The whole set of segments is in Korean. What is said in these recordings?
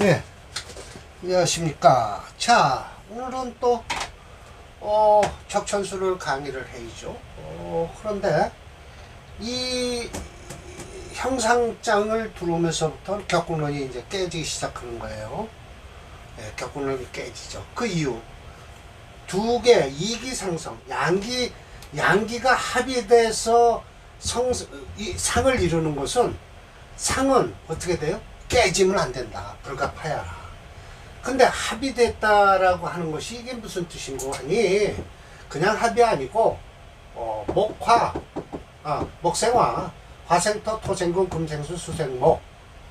네, 안녕하십니까. 자, 오늘은 또 적천수를 강의를 해야죠. 그런데 이 형상장을 들어오면서부터 격군론이 이제 깨지기 시작하는 거예요. 네, 격군론이 깨지죠. 그 이유 두 개, 이기상성, 양기가 합의돼서 이 상을 이루는 것은, 상은 어떻게 돼요? 깨지면 안 된다. 불가파야라. 근데 합의됐다라고 하는 것이 이게 무슨 뜻인고 하니, 그냥 합의 아니고 목생화, 화생토, 토생금, 금생수, 수생목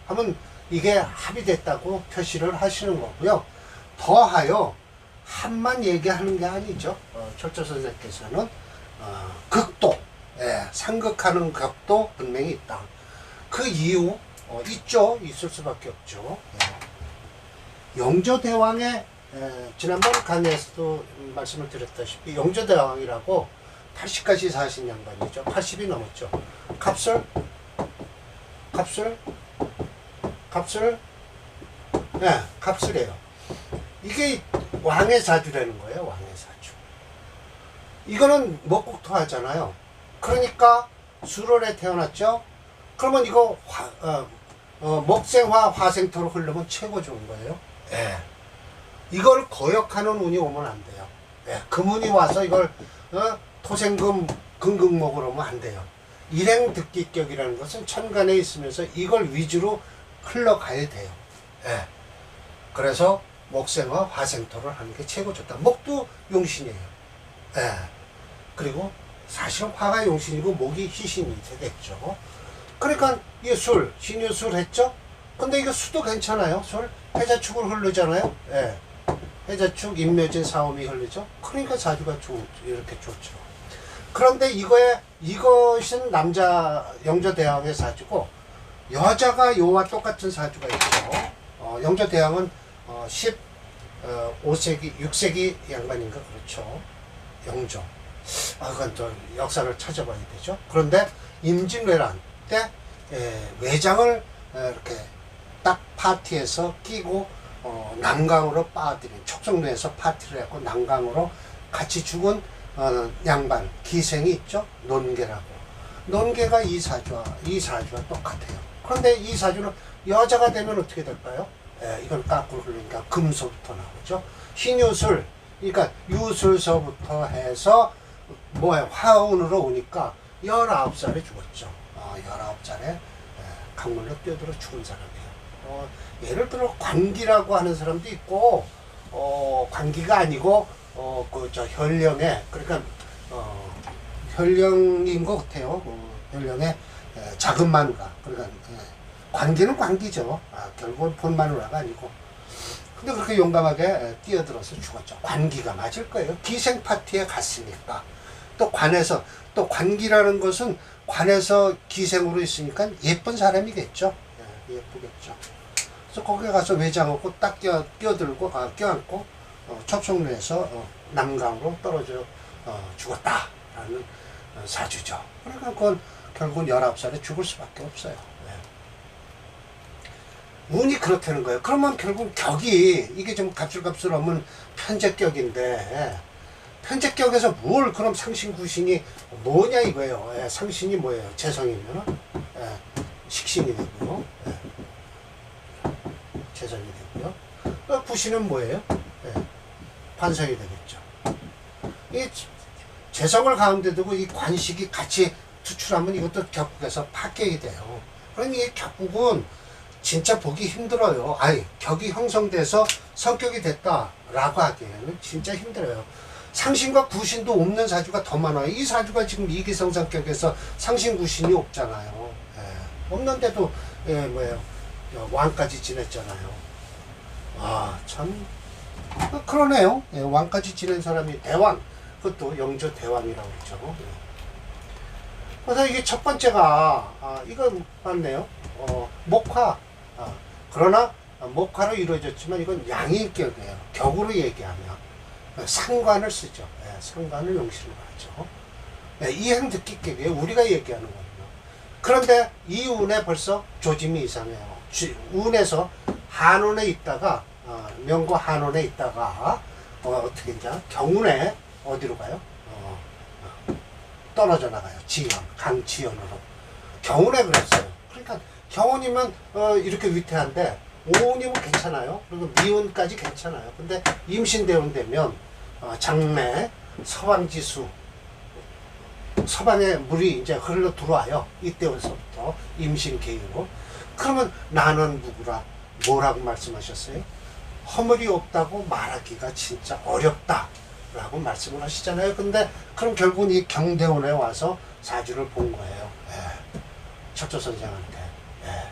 하면 이게 합의됐다고 표시를 하시는 거고요. 더하여 한만 얘기하는 게 아니죠. 철저 선생께서는 극도, 상극하는 격도 분명히 있다. 그 이유 있죠. 있을 수밖에 없죠. 영조대왕의 지난번 강의에서도 말씀을 드렸다시피 영조대왕이라고 80까지 사신 양반이죠. 80이 넘었죠. 갑술, 갑술이에요. 이게 왕의 사주라는 거예요. 왕의 사주. 이거는 목국토하잖아요. 그러니까 수월에 태어났죠. 그러면 이거 목생화, 화생토로 흐르면 최고 좋은 거예요. 이걸 거역하는 운이 오면 안 돼요. 금운이 와서 이걸 토생금, 금극목으로 오면 안 돼요. 일행득기격이라는 것은 천간에 있으면서 이걸 위주로 흘러가야 돼요. 그래서 목생화, 화생토를 하는 게 최고 좋다. 목도 용신이에요. 그리고 사실은 화가 용신이고 목이 희신이 되겠죠. 그러니까 이게 술, 신유술 했죠? 근데 이거 수도 괜찮아요. 술, 해자축을 흐르잖아요. 해자축, 임묘진, 사오미 흐르죠. 그러니까 사주가 이렇게 좋죠. 그런데 이것은 남자 영조대왕의 사주고, 여자가 요와 똑같은 사주가 있죠. 영조대왕은 15세기, 6세기 양반인가 그렇죠. 영조. 그건 또 역사를 찾아봐야 되죠. 그런데 임진왜란 때 외장을 이렇게 딱 파티에서 끼고 남강으로 빠뜨린, 척성로에서 파티를 했고 남강으로 같이 죽은 양반 기생이 있죠. 논계라고. 논계가 이 사주와 똑같아요. 그런데 이 사주는 여자가 되면 어떻게 될까요? 이걸 까꾸로 흘리니까 금소부터 나오죠. 신유술, 그러니까 유술서부터 해서 화운으로 오니까 19살에 죽었죠. 19살에 강물로 뛰어들어 죽은 사람이에요. 예를 들어 관기라고 하는 사람도 있고, 관기가 아니고 현령에, 그러니까 현령인 것 같아요. 현령의 작은 마누라. 그러니까 관기는 관기죠. 결국은 본 마누라가 아니고. 근데 그렇게 용감하게 뛰어들어서 죽었죠. 관기가 맞을 거예요. 기생 파티에 갔으니까. 또 관기라는 것은 관에서 기생으로 있으니까 예쁜 사람이겠죠. 예쁘겠죠. 그래서 거기 가서 외장하고 딱 껴안고 척성로에서 남강으로 떨어져 죽었다라는 사주죠. 그러니까 그건 결국은 19살에 죽을 수밖에 없어요. 운이 그렇다는 거예요. 그러면 결국 격이, 이게 좀 갑술없는 편제격인데, 편제격에서 뭘, 그럼 상신구신이 뭐냐 이거예요. 상신이 뭐예요? 재성이면은 식신이 되고요. 재성이 되고요. 구신은 뭐예요? 관성이 되겠죠. 이 재성을 가운데 두고 이 관식이 같이 투출하면 이것도 격국에서 파격이 돼요. 그럼 이 격국은 진짜 보기 힘들어요. 격이 형성돼서 성격이 됐다라고 하기에는 진짜 힘들어요. 상신과 구신도 없는 사주가 더 많아요. 이 사주가 지금 이기성성격에서 상신구신이 없잖아요. 없는데도 왕까지 지냈잖아요. 참 그러네요. 왕까지 지낸 사람이 대왕, 그것도 영조대왕이라고 그러죠. 그래서 이게 첫 번째가 이거 맞네요. 목화. 그러나 목화로 이루어졌지만 이건 양인격이에요. 격으로 얘기하면 상관을 쓰죠. 상관을 용신으로 하죠. 이행득기격이에요. 우리가 얘기하는 거예요. 그런데 이 운에 벌써 조짐이 이상해요. 운에서 한원에 있다가 명고 한원에 있다가 어떻게 이제 경운에 어디로 가요? 떨어져 나가요. 지연, 강지연으로. 경운에 그랬어요. 그러니까 경운이면 이렇게 위태한데 오운이면 괜찮아요. 그리고 미운까지 괜찮아요. 근데 임신대운 되면 장래, 서방지수, 서방에 물이 이제 흘러 들어와요. 이때부터 임신계유로. 그러면 나는 누구라 뭐라고 말씀하셨어요? 허물이 없다고 말하기가 진짜 어렵다 라고 말씀을 하시잖아요. 근데 그럼 결국은 이 경대원에 와서 사주를 본 거예요. 예. 척조 선생한테. 예.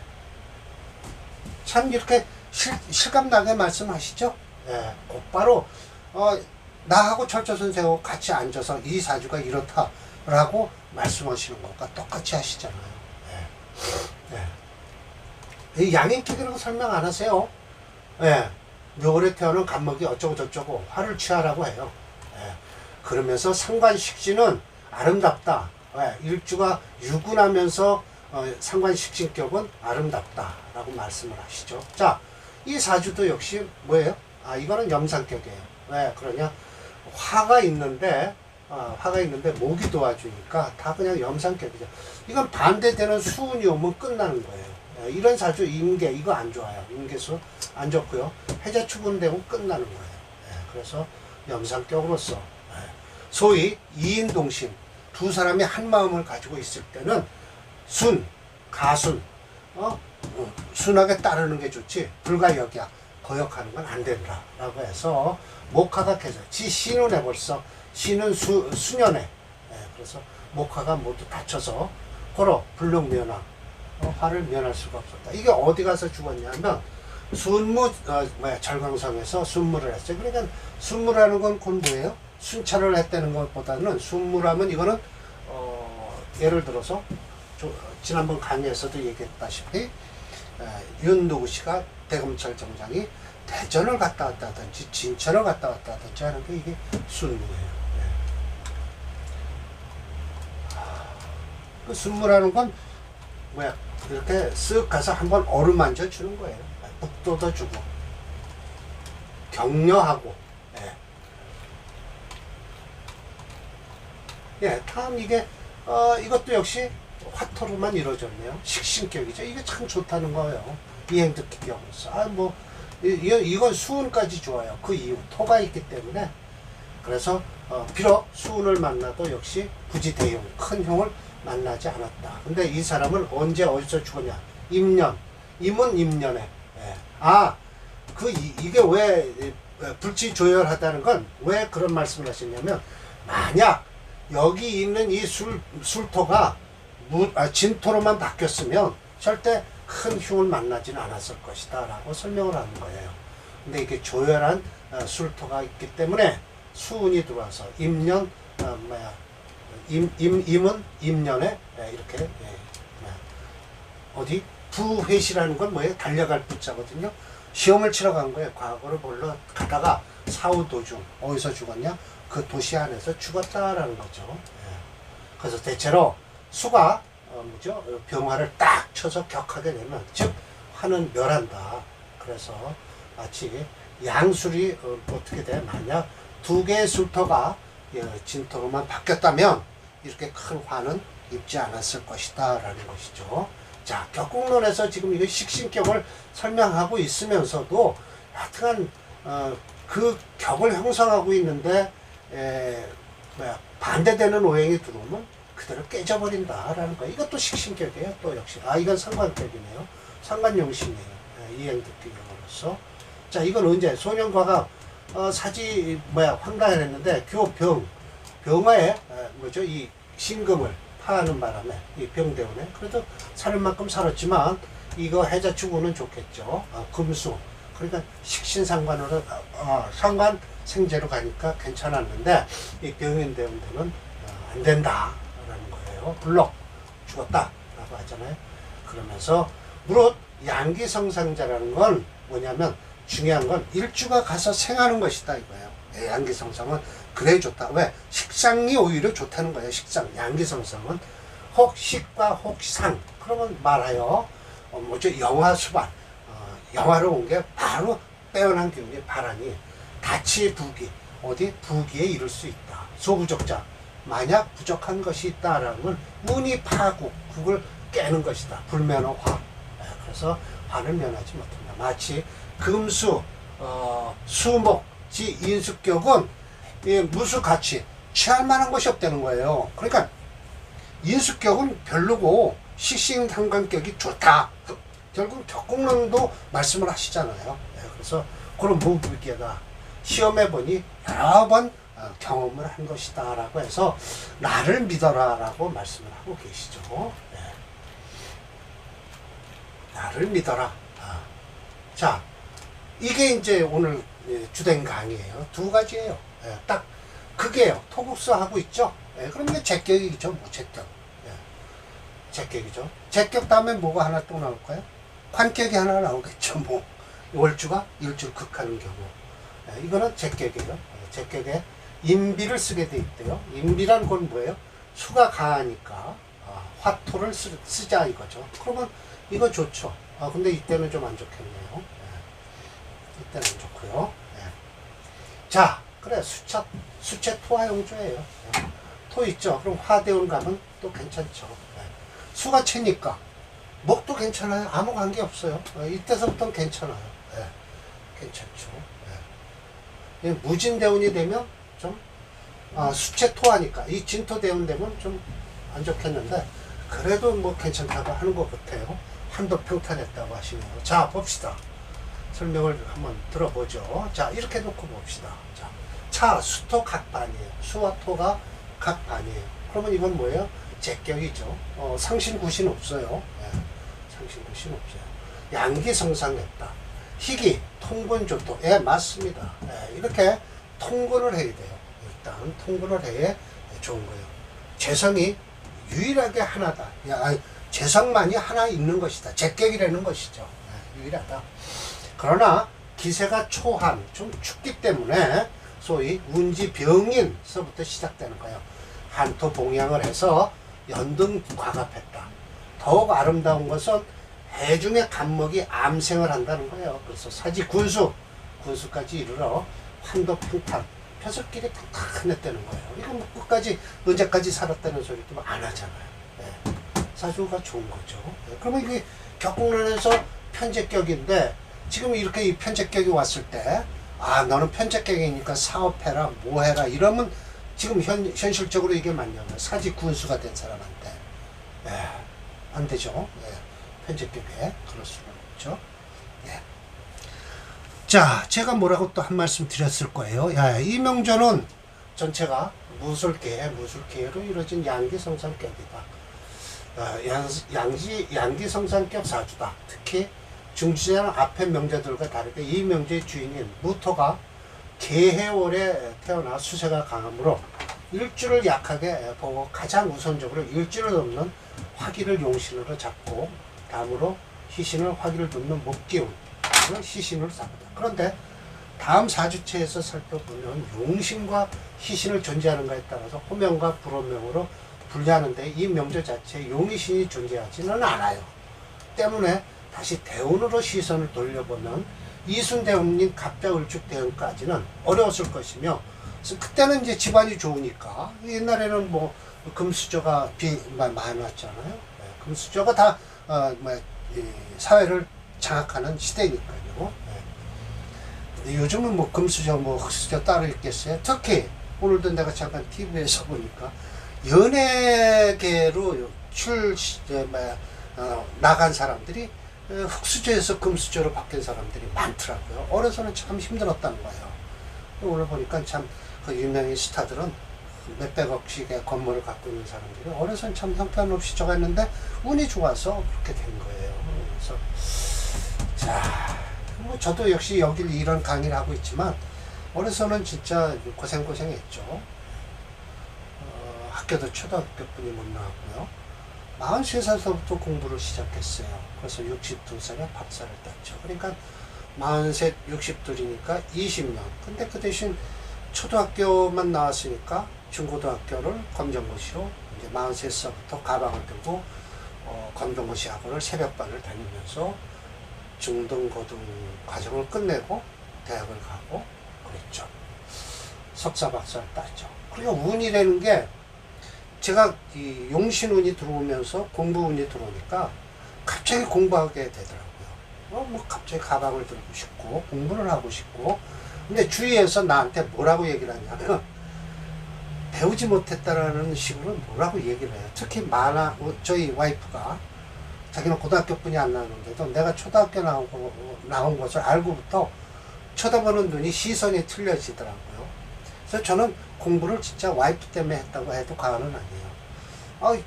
참 이렇게 실감나게 말씀하시죠. 예. 곧바로 나하고 철조 선생하고 같이 앉아서 이 사주가 이렇다라고 말씀하시는 것과 똑같이 하시잖아요. 예. 예. 이 양인격이라고 설명 안 하세요. 예. 묘월에 태어난 간목이 어쩌고 저쩌고 화를 취하라고 해요. 예. 그러면서 상관식신은 아름답다. 예. 일주가 유군하면서 상관식신격은 아름답다라고 말씀을 하시죠. 자, 이 사주도 역시 뭐예요? 이거는 염상격이에요. 왜 그러냐? 화가 있는데 목이 도와주니까 다 그냥 염상격이죠. 이건 반대되는 수운이 오면 끝나는 거예요. 예. 이런 사주 임계 이거 안 좋아요. 임계수 안 좋고요. 해자 추분되고 끝나는 거예요. 예. 그래서 염상격으로서 소위 이인동신 두 사람이 한 마음을 가지고 있을 때는 순, 가순, 순하게 따르는 게 좋지 불가역이야. 거역하는 건 안 된다 라고 해서 목화가 계속 지 신운에 벌써 신은 수년에 그래서 목화가 모두 닫혀서 호로 불능면화 화를 면할 수가 없었다. 이게 어디 가서 죽었냐면 순무 절강성에서 순무를 했어요. 그러니까 순무라는 건 뭐예요? 순찰을 했다는 것보다는 순무라면 이거는 예를 들어서 지난번 강의에서도 얘기했다시피 윤누구 씨가 대검찰 정장이 대전을 갔다 왔다든지 진천을 갔다 왔다든지 하는 게 이게 순무예요. 그 순무라는 건 뭐야 이렇게 쓱 가서 한번 어루만져 주는 거예요. 북돋아 주고 격려하고 다음 이게 이것도 역시 화토로만 이루어졌네요. 식신격이죠. 이게 참 좋다는 거예요. 이행득기격으로서. 이건 수운까지 좋아요. 그 이유 토가 있기 때문에. 그래서 비록 수운을 만나도 역시 부지대용 큰 형을 만나지 않았다. 근데 이 사람은 언제 어디서 죽었냐? 임년. 임은 임년에. 이게 왜 불치조열하다는 건 왜 그런 말씀을 하셨냐면 만약 여기 있는 이 술토가 진토로만 바뀌었으면 절대 큰 흉을 만나지는 않았을 것이다 라고 설명을 하는 거예요. 근데 이게 조열한 술토가 있기 때문에 수운이 들어와서 임년 임은 임년에 이렇게 어디 부회시라는 건 뭐예요? 달려갈 부자거든요. 시험을 치러 간 거예요. 과거를 보러 가다가 사후 도중 어디서 죽었냐? 그 도시 안에서 죽었다라는 거죠. 그래서 대체로 수가 병화를 딱 쳐서 격하게 되면 즉 화는 멸한다. 그래서 마치 양술이 어떻게 돼? 만약 두 개의 술토가 진토로만 바뀌었다면 이렇게 큰 화는 입지 않았을 것이다 라는 것이죠. 자, 격국론에서 지금 이거 식신격을 설명하고 있으면서도 하여튼 그 격을 형성하고 있는데 반대되는 오행이 들어오면 그대로 깨져버린다라는 거예요. 이것도 식신격이에요. 또 역시 이건 상관격이네요. 상관용신이에요. 이행득기격으로서. 자, 이건 언제 소년과가 황당을 했는데 병화에 이 신금을 파하는 바람에 이 병대운에 그래도 살 만큼 살았지만 이거 해자 추구는 좋겠죠. 금수 그러니까 식신상관으로 상관 생제로 가니까 괜찮았는데 이 병인대운 되면 안 된다라는 거예요. 불록 죽었다라고 하잖아요. 그러면서 무릇 양기성상자라는 건 뭐냐면 중요한 건 일주가 가서 생하는 것이다 이거예요. 양기성상은 그래 좋다. 왜? 식상이 오히려 좋다는 거예요. 식상, 양기성상은 혹식과 혹상 그러면 말하여 영화수반 영화로 온 게 바로 빼어난 기운이 바람이 다치 부기 어디 부기에 이를 수 있다. 소부적자 만약 부족한 것이 있다라는 건 운이 파국 국을 깨는 것이다. 불면허 화. 그래서 화를 면하지 못한다. 마치 금수 수목 지 인수격은 무수같이 취할 만한 것이 없다는 거예요. 그러니까 인수격은 별로고 식신상관격이 좋다. 결국 격국론도 말씀을 하시잖아요. 그래서 그런 무불계가 시험해 보니 여러 번 경험을 한 것이다 라고 해서 나를 믿어라 라고 말씀을 하고 계시죠. 나를 믿어라. 자, 이게 이제 오늘 주된 강의예요. 두 가지예요. 딱 그게요. 토국수 하고 있죠. 그럼 이게 제격이죠. 뭐 제격. 제격이죠. 제격 다음에 뭐가 하나 또 나올까요? 관격이 하나 나오겠죠. 뭐 월주가 일주를 극하는 경우. 이거는 제격이에요. 제격에 인비를 쓰게 돼 있대요. 인비란 건 뭐예요? 수가 강하니까 화토를 쓰자 이거죠. 그러면 이거 좋죠. 근데 이때는 좀 안 좋겠네요. 이때는 안 좋고요. 자, 그래 수체 토화용조예요. 토 있죠. 그럼 화대운 가면 또 괜찮죠. 수가 채니까 목도 괜찮아요. 아무 관계 없어요. 이때서부터는 괜찮아요. 괜찮죠. 무진대운이 되면 좀 수체 토하니까 이 진토대운 되면 좀 안 좋겠는데 그래도 뭐 괜찮다고 하는 것 같아요. 한도 평탄했다고 하시네요. 자, 봅시다. 설명을 한번 들어보죠. 자, 이렇게 놓고 봅시다. 자, 수토 각반이에요. 수와 토가 각반이에요. 그러면 이건 뭐예요? 제격이죠. 상신구신 없어요. 상신구신 없어요. 양기성상했다. 희기, 통근조토. 맞습니다. 이렇게 통근을 해야 돼요. 일단 통근을 해야 좋은 거예요. 재성이 유일하게 하나다. 재성만이 하나 있는 것이다. 제격이라는 것이죠. 유일하다. 그러나 기세가 초한, 좀 춥기 때문에 소위 운지병인서부터 시작되는 거예요. 한토 봉양을 해서 연등 과갑했다. 더욱 아름다운 것은 해중의 간목이 암생을 한다는 거예요. 그래서 사지 군수까지 이르러 환도 평탄, 벼슬길이 탁탁해냈다는 거예요. 이거 뭐 끝까지 언제까지 살았다는 소리도 안 하잖아요. 사주가 좋은 거죠. 그러면 이게 격국론에서 편제격인데 지금 이렇게 이 편제격이 왔을 때 너는 편제격이니까 사업해라 뭐해라 이러면 지금 현실적으로 이게 맞냐면 사지 군수가 된 사람한테 안 되죠. 편제격에 그럴 수는 없죠. 자, 제가 뭐라고 또 한 말씀 드렸을 거예요. 이 명조는 전체가 무술계로 이루어진 양기성상격이다. 양기성상격 사주다. 특히 중지자는 앞의 명제들과 다르게 이 명제의 주인인 무토가 개해월에 태어나 수세가 강하므로 일주를 약하게 보고 가장 우선적으로 일주를 넘는 화기를 용신으로 잡고 다음으로 희신을 화기를 돕는 목기운 희신을 잡다. 그런데 다음 사주체에서 살펴보면 용신과 희신을 존재하는가에 따라서 호명과 불호명으로 분류하는데 이 명조 자체에 용희신이 존재하지는 않아요. 때문에 다시 대운으로 시선을 돌려보면 이순대운인 갑자을축대운까지는 어려웠을 것이며 그때는 이제 집안이 좋으니까 옛날에는 뭐 금수저가 많았잖아요. 금수저가 다 사회를 장악하는 시대니까요. 근데 요즘은 뭐 금수저 흑수저 따로 있겠어요. 특히 오늘도 내가 잠깐 TV에서 보니까 연예계로 나간 사람들이 흑수저에서 금수저로 바뀐 사람들이 많더라고요. 어려서는 참 힘들었다는 거예요. 오늘 보니까 참 그 유명인 스타들은 몇백억씩의 건물을 갖고 있는 사람들이 어려서는 참 형편없이 저갔는데 운이 좋아서 그렇게 된 거예요. 그래서 자, 뭐 저도 역시 여기 이런 강의를 하고 있지만 어려서는 진짜 고생했죠. 학교도 초등학교뿐이 못 나왔고요. 43살부터 공부를 시작했어요. 그래서 62살에 박사를 땄죠. 그러니까 43, 62이니까 20년. 근데 그 대신 초등학교만 나왔으니까 중고등학교를 검정고시로 이제 43살부터 가방을 들고 검정고시 학원을 새벽반을 다니면서 중등 고등 과정을 끝내고 대학을 가고 그랬죠. 석사 박사를 따죠. 그러니까 운이라는 게 제가 이 용신운이 들어오면서 공부운이 들어오니까 갑자기 공부하게 되더라고요. 뭐 갑자기 가방을 들고 싶고 공부를 하고 싶고. 근데 주위에서 나한테 뭐라고 얘기를 하냐면 배우지 못했다라는 식으로 뭐라고 얘기를 해요. 특히 저희 와이프가 자기는 고등학교뿐이 안 나왔는데도 내가 초등학교 나온 것을 알고부터 쳐다보는 눈이 시선이 틀려지더라고요. 그래서 저는 공부를 진짜 와이프 때문에 했다고 해도 과언은 아니에요.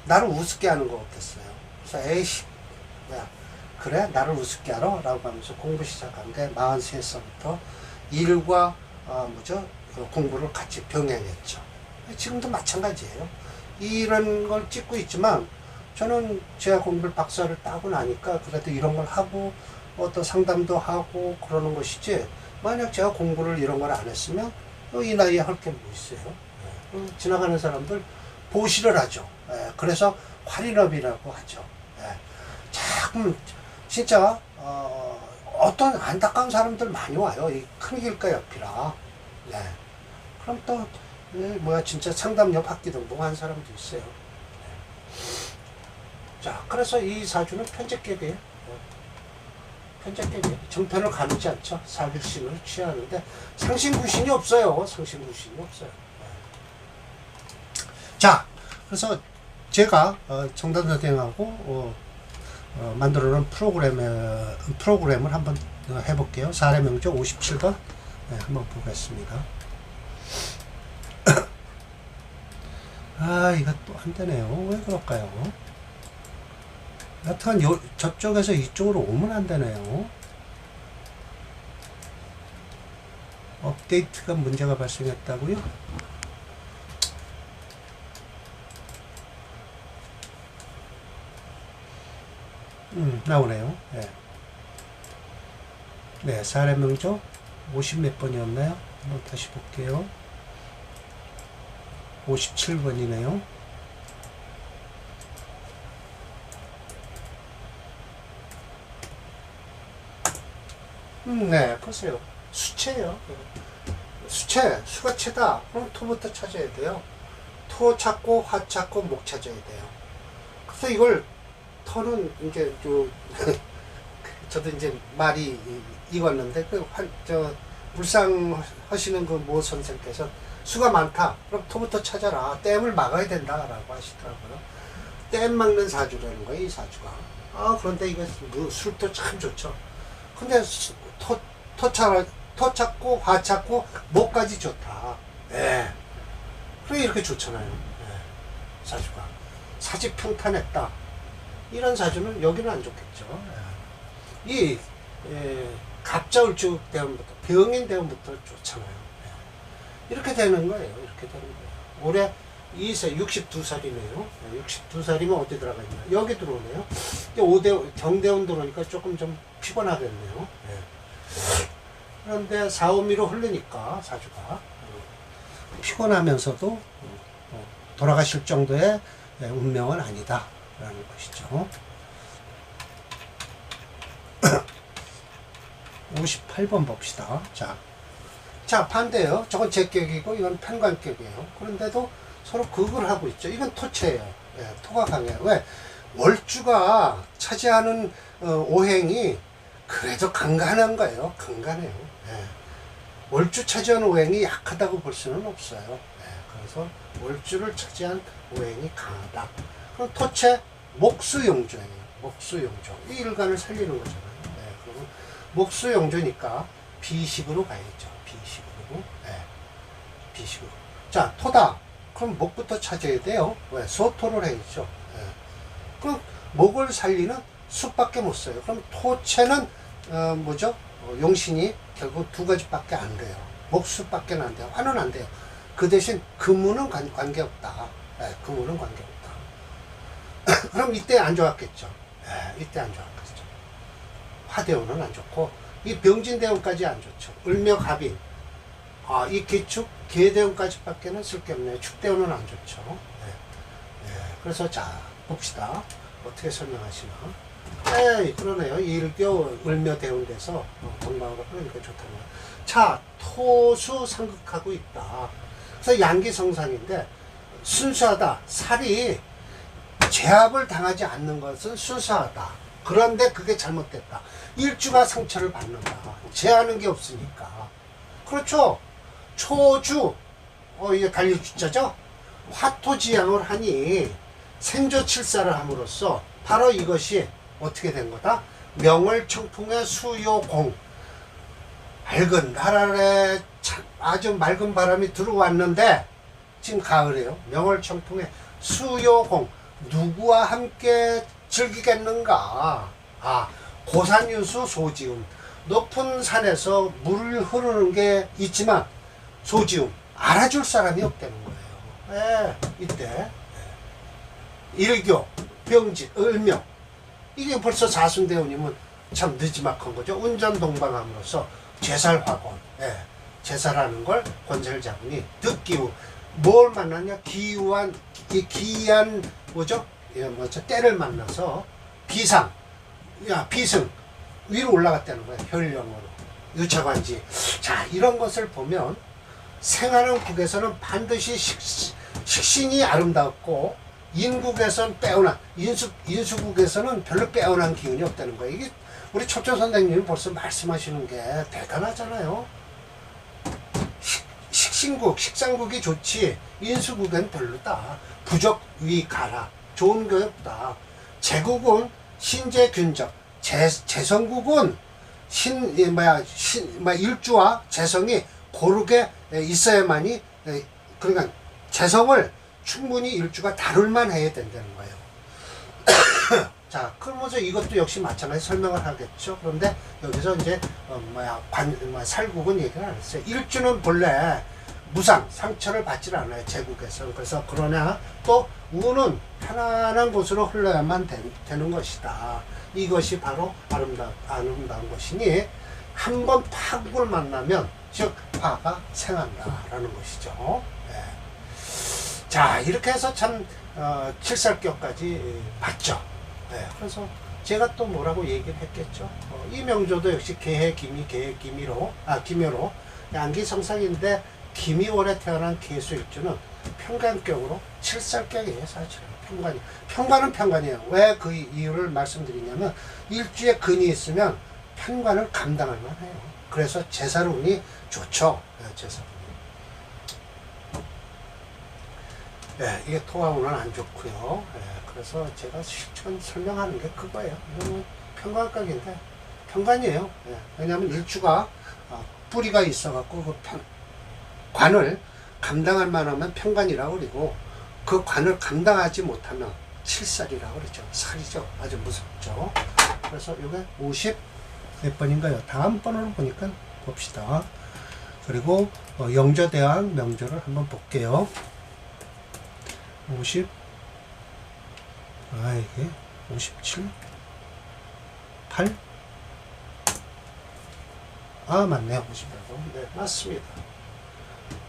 나를 우습게 하는 것 같았어요. 그래서 에이씨, 야, 그래? 나를 우습게 하러? 라고 하면서 공부 시작한 게 43살부터 일과 공부를 같이 병행했죠. 지금도 마찬가지예요. 이런 걸 찍고 있지만 저는 제가 공부를 박사를 따고 나니까 그래도 이런 걸 하고 어떤 상담도 하고 그러는 것이지, 만약 제가 공부를 이런 걸 안 했으면 이 나이에 할 게 뭐 있어요. 지나가는 사람들 보시를 하죠. 그래서 활인업이라고 하죠. 참 진짜 어떤 안타까운 사람들 많이 와요. 이 큰 길가 옆이라. 그럼 또 진짜 상담역 학기등록 한 사람도 있어요. 자, 그래서 이 사주는 편제격이에요. 편제격이에요. 정편을 가누지 않죠. 사길신을 취하는데 상신구신이 없어요. 상신구신이 없어요. 자, 그래서 제가 정단 선생하고 만들어 놓은 프로그램을 한번 해볼게요. 사례명조 57번 한번 보겠습니다. 이거 또 안 되네요. 왜 그럴까요? 여튼 저쪽에서 이쪽으로 오면 안 되네요. 업데이트가 문제가 발생했다고요? 나오네요. 네, 사례명조 50 몇 번이었나요? 한번 다시 볼게요. 57번이네요. 네, 보세요. 수체예요. 수가 체다. 그럼 토부터 찾아야 돼요. 토 찾고 화 찾고 목 찾아야 돼요. 그래서 이걸 토는 이제 저도 이제 말이 익었는데 물상 하시는 그 모 선생께서 수가 많다. 그럼 토부터 찾아라. 댐을 막아야 된다라고 하시더라고요. 댐 막는 사주라는 거예요, 이 사주가. 그런데 이거 술도 참 좋죠. 근데 토 찾고 화 찾고 목까지 좋다. 그래 이렇게 좋잖아요. 사주가 사지 평탄했다. 이런 사주는 여기는 안 좋겠죠. 이 갑자을주 대운부터 병인 대운부터 좋잖아요. 이렇게 되는 거예요. 이렇게 되는 거예요. 올해 2세 62살이네요. 62살이면 어디 들어가 있나? 여기 들어오네요. 5대 경대운 들어오니까 조금 좀 피곤하겠네요. 그런데 4, 5미로 흐르니까 사주가 피곤하면서도 돌아가실 정도의 운명은 아니다 라는 것이죠. 58번 봅시다. 자, 반대요. 저건 제격이고 이건 편관격이에요. 그런데도 서로 극을 하고 있죠. 이건 토체예요. 토가 강해요. 왜? 월주가 차지하는 오행이 그래도 강간한 거예요. 강간해요. 월주 차지하는 오행이 약하다고 볼 수는 없어요. 그래서 월주를 차지한 오행이 강하다. 그럼 토체 목수용조예요. 목수용조. 이 일간을 살리는 거잖아요. 그러면 목수용조니까 비식으로 가야죠. 비식으로. 비식으로. 자, 토다. 그럼 목부터 찾아야 돼요. 왜? 소토를 해야죠. 그럼 목을 살리는 수밖에 못 써요. 그럼 토체는 용신이 결국 두 가지밖에 안 돼요. 목수밖에 안 돼요. 화는 안 돼요. 그 대신 금운은 관계없다. 금운은 관계없다. 그럼 이때 안 좋았겠죠. 이때 안 좋았겠죠. 화대운은 안 좋고 이 병진대운까지 안 좋죠. 을묘갑인. 이 개축, 개대운까지밖에는 쓸 게 없네요. 축대운은 안 좋죠. 그래서 자 봅시다. 어떻게 설명하시나. 에이, 그러네요. 일교 을묘 대운 돼서 동방으로 흐르니까 좋다는 거예요. 자, 토수 상극하고 있다. 그래서 양기성상인데 순수하다. 살이 제압을 당하지 않는 것은 순수하다. 그런데 그게 잘못됐다. 일주가 상처를 받는다. 제하는 게 없으니까. 그렇죠. 초주, 이게 달리주자죠. 화토지양을 하니 생조칠사를 함으로써 바로 이것이 어떻게 된 거다? 명월청풍의 수요공. 맑은 나날에 아주 맑은 바람이 들어왔는데 지금 가을이에요. 명월청풍의 수요공. 누구와 함께 즐기겠는가? 고산유수 소지음. 높은 산에서 물 흐르는 게 있지만 소지음. 알아줄 사람이 없다는 거예요. 이때 일교, 병지, 을묘. 이게 벌써 사순대운이면 참 늦지막한 거죠. 운전동방함으로써 제살화권. 제살하는 걸 권세를 잡으니 득기우. 뭘 만났냐? 기우한, 기이한 뭐죠? 때를 만나서 비상, 비승 위로 올라갔다는 거예요. 혈령으로 유차관지. 자, 이런 것을 보면 생하는 국에서는 반드시 식신이 아름답고 인국에서는 빼어난 인수국에서는 별로 빼어난 기운이 없다는 거예요. 이게 우리 첩조 선생님이 벌써 말씀하시는 게 대단하잖아요. 식신국, 식상국이 좋지 인수국은 별로다. 부적 위 가라. 좋은 게 없다. 제국은 신재균적, 재성국은 일주와 재성이 고르게 있어야만이, 그러니까 재성을 충분히 일주가 다룰만 해야 된다는 거예요. 자, 그러면서 이것도 역시 마찬가지 설명을 하겠죠. 그런데 여기서 이제 살국은 얘기를 안 했어요. 일주는 본래 무상, 상처를 받질 않아요. 제국에서. 그래서 그러나 또 우는 편안한 곳으로 흘러야만 되는 것이다. 이것이 바로 아름다운 것이니 한번 파국을 만나면 즉 화가 생한다라는 것이죠. 자, 이렇게 해서 참 칠살격까지 봤죠. 그래서 제가 또 뭐라고 얘기를 했겠죠. 이 명조도 역시 기묘로 양기성상인데 기미월에 태어난 계수일주는 평간격으로 칠살격이에요. 사실은 평간은 평간이에요. 왜 그 이유를 말씀드리냐면 일주에 근이 있으면 평간을 감당할 만해요. 그래서 제사운이 좋죠. 제사운이. 이게 토화운은 안 좋고요. 그래서 제가 실천 설명하는 게 그거예요. 이거는 평간격인데 평간이에요. 왜냐하면 일주가 뿌리가 있어갖고 그 관을 감당할 만하면 평간이라고 그러고 그 관을 감당하지 못하면 칠살이라고 그러죠. 살이죠. 아주 무섭죠. 그래서 이게 50 몇 번인가요? 다음 번으로 보니까 봅시다. 그리고 영조대왕 명조를 한번 볼게요. 50 이게 57 8 맞네요. 58번. 네, 맞습니다.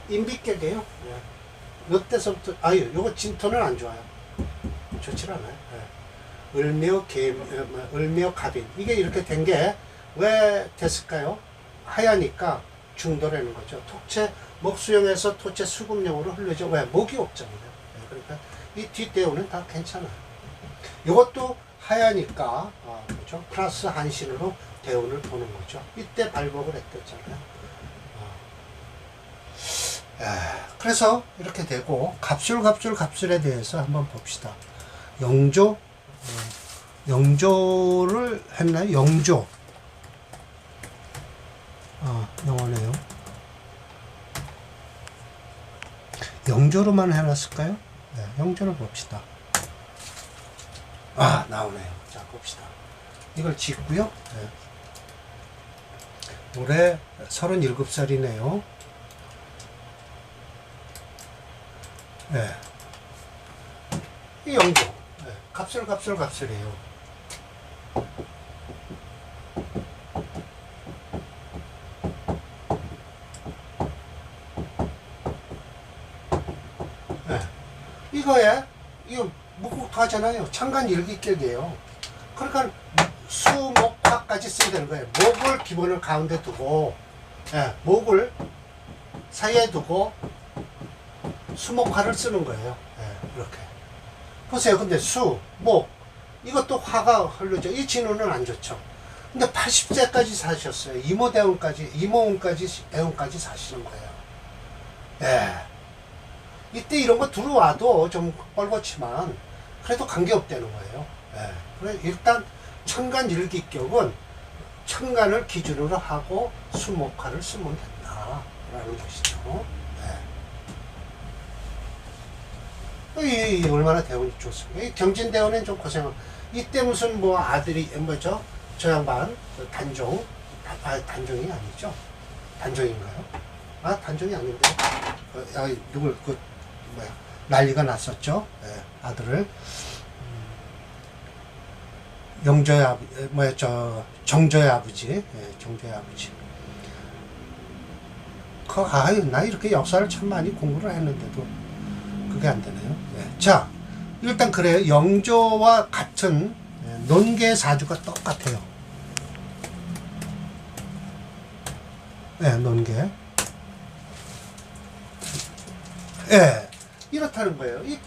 인비격이에요. 이때서부터 요거 진토는 안 좋아요. 좋질 않아요. 을묘 갑인. 이게 이렇게 된 게 왜 됐을까요? 하야니까 중도라는 거죠. 토체 목수형에서 토체 수금형으로 흘러죠. 왜? 목이 없잖아요. 그러니까 이 뒷대운은 다 괜찮아요. 이것도 하야니까 그렇죠? 플러스 한신으로 대운을 보는 거죠. 이때 발복을 했댔잖아요. 그래서 이렇게 되고 갑술에 대해서 한번 봅시다. 영조를 했나요? 영조. 영어네요. 영조로만 해놨을까요? 네, 영조를 봅시다. 나오네요. 자, 봅시다. 이걸 짓고요. 올해 37살이네요. 이 영조. 갑술이에요. 이거 묵국도 하잖아요. 창간 일기격이에요. 그러니까 수, 목, 화까지 써야 되는 거예요. 목을 기본을 가운데 두고, 예, 목을 사이에 두고 수목화를 쓰는 거예요. 예, 이렇게. 보세요. 근데 수, 목, 이것도 화가 흐르죠. 이 진우는 안 좋죠. 근데 80세까지 사셨어요. 이모운까지 대운까지 사시는 거예요. 예. 이때 이런 거 들어와도 좀 뻘겋지만 그래도 관계없다는 거예요. 예. 그래 일단 천간일기격은 천간을 기준으로 하고 수목화를 쓰면 된다라는 것이죠. 예. 이 얼마나 대운이 좋습니까? 이 경진대운은 좀 고생을. 이때 무슨 뭐 아들이 뭐죠? 저 양반 단종, 단종이 아니죠? 단종인가요? 아 단종이 아닌데 누굴 그 뭐야 난리가 났었죠. 예, 아들을 영조의 뭐야 정조의 아버지, 예, 정조의 아버지. 나 이렇게 역사를 참 많이 공부를 했는데도 그게 안 되네요. 예. 자 일단 그래요. 영조와 같은 논계 사주가 똑같아요. 예, 논계. 예, 이렇다는 거예요. 이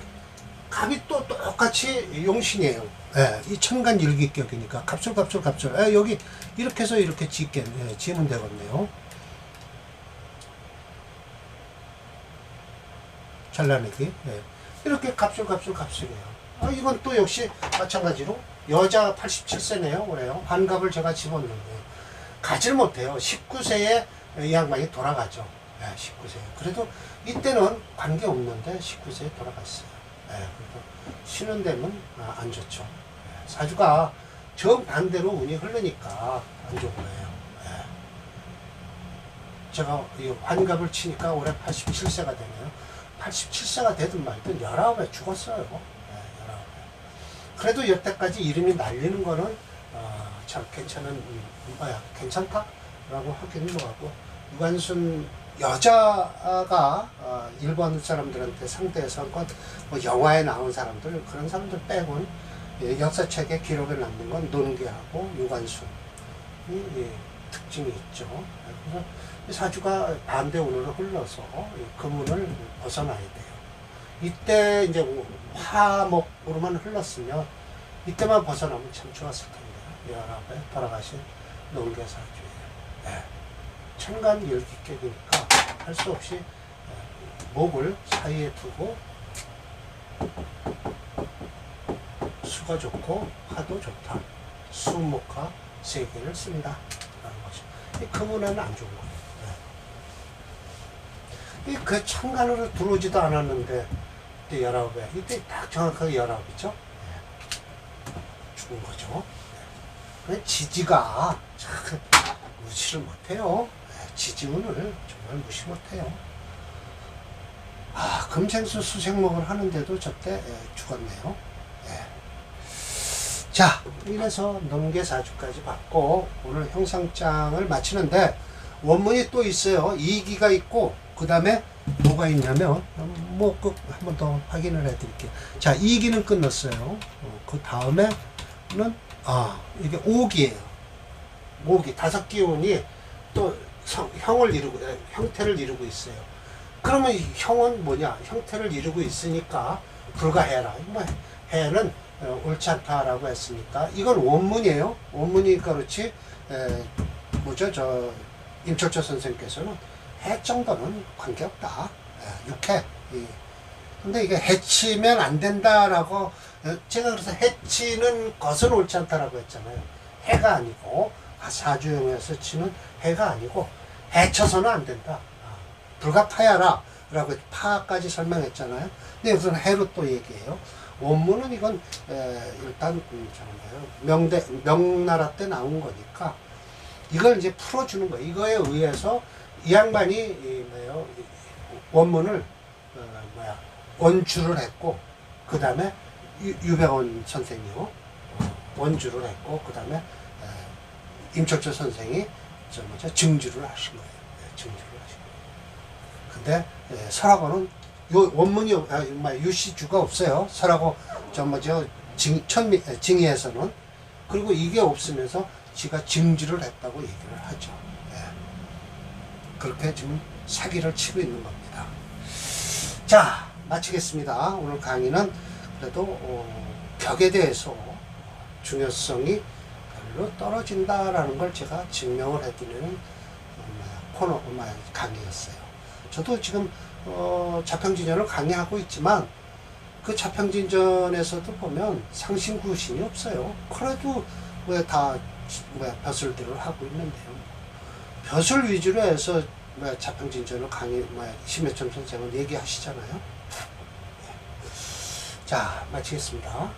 갑이 또 똑같이 용신이에요. 예, 이 천간일기격이니까 갑술. 예, 여기 이렇게 해서 이렇게 지으면 되겠네요. 잘라내기. 예. 이렇게 갑술이에요. 이건 또 역시 마찬가지로 여자 87세네요. 그래요. 환갑을 제가 집었는데 가지를 못해요. 19세에 이 양반이 돌아가죠. 예, 19세. 그래도 이때는 관계없는데 19세에 돌아갔어요. 예, 그래도 쉬는 데는 안 좋죠. 예, 사주가 정반대로 운이 흐르니까 안 좋은 거예요. 예. 제가 이 환갑을 치니까 올해 87세가 되네요. 87세가 되든 말든 19에 죽었어요. 예, 19에. 그래도 여태까지 이름이 날리는 거는 참 괜찮은 괜찮다라고 하기는 뭐하고 유관순 여자가 일본 사람들한테 상대해서 뭐 영화에 나온 사람들 그런 사람들 빼곤 역사책에 기록에 남는 건 논계하고 유관순이 특징이 있죠. 그래서 사주가 반대운으로 흘러서 금운을 벗어나야 돼요. 이때 이제 화목으로만 흘렀으면 이때만 벗어나면 참 좋았을 텐데. 연합에 돌아가신 논계사주예요. 네. 천간일기격이니까 할 수 없이 목을 사이에 두고 수가 좋고 화도 좋다. 수목화 세 개를 쓴다. 라는 거죠. 이 금운에는 안 좋은 거예요. 네. 그 천간으로 들어오지도 않았는데 이때 19에 이때 딱 정확하게 19이죠. 네. 죽은 거죠. 지지가 참 무시를 못해요. 지지운을 정말 무시 못해요. 금생수 수생목을 하는데도 저때 죽었네요. 자, 이래서 논계사주까지 받고 오늘 형상장을 마치는데 원문이 또 있어요. 이기가 있고 그 다음에 뭐가 있냐면 뭐 한 번 더 확인을 해드릴게요. 자, 이기는 끝났어요. 그 다음에는 이게 오기예요. 오기 다섯 기운이 또 형태를 이루고 있어요. 그러면 형은 뭐냐? 형태를 이루고 있으니까 불가해라. 뭐 해는 옳지 않다라고 했으니까 이건 원문이에요. 원문이니까 그렇지. 뭐죠? 임철조 선생님께서는 해 정도는 관계없다. 6해. 근데 이게 해치면 안 된다라고 제가 그래서 해치는 것은 옳지 않다라고 했잖아요. 해가 아니고 사주형에서 치는 해가 아니고 해쳐서는 안 된다. 불가파야라 라고 파까지 설명했잖아요. 근데 여기서는 해로 또 얘기해요. 원문은 이건 일단 명나라 때 나온 거니까 이걸 이제 풀어주는 거예요. 이거에 의해서 이 양반이 원문을 원주를 했고 그 다음에 유병원 선생이요 원주를 했고 그 다음에 임철조 선생이 증주를 하신 거예요. 증주를 하신 거예요. 근데 설하고는 요 원문이 유시주가 없어요. 설하고 징의에서는 그리고 이게 없으면서 지가 증지를 했다고 얘기를 하죠. 예. 그렇게 지금 사기를 치고 있는 겁니다. 자, 마치겠습니다. 오늘 강의는 그래도 벽에 대해서 중요성이 별로 떨어진다라는 걸 제가 증명을 해드리는 코너 강의였어요. 저도 지금 자평진전을 강의하고 있지만 그 자평진전에서도 보면 상신구신이 없어요. 그래도 왜 다 벼슬들을 하고 있는데요. 벼슬 위주로 해서 자평진전을 심해점 선생은 얘기하시잖아요. 자, 마치겠습니다.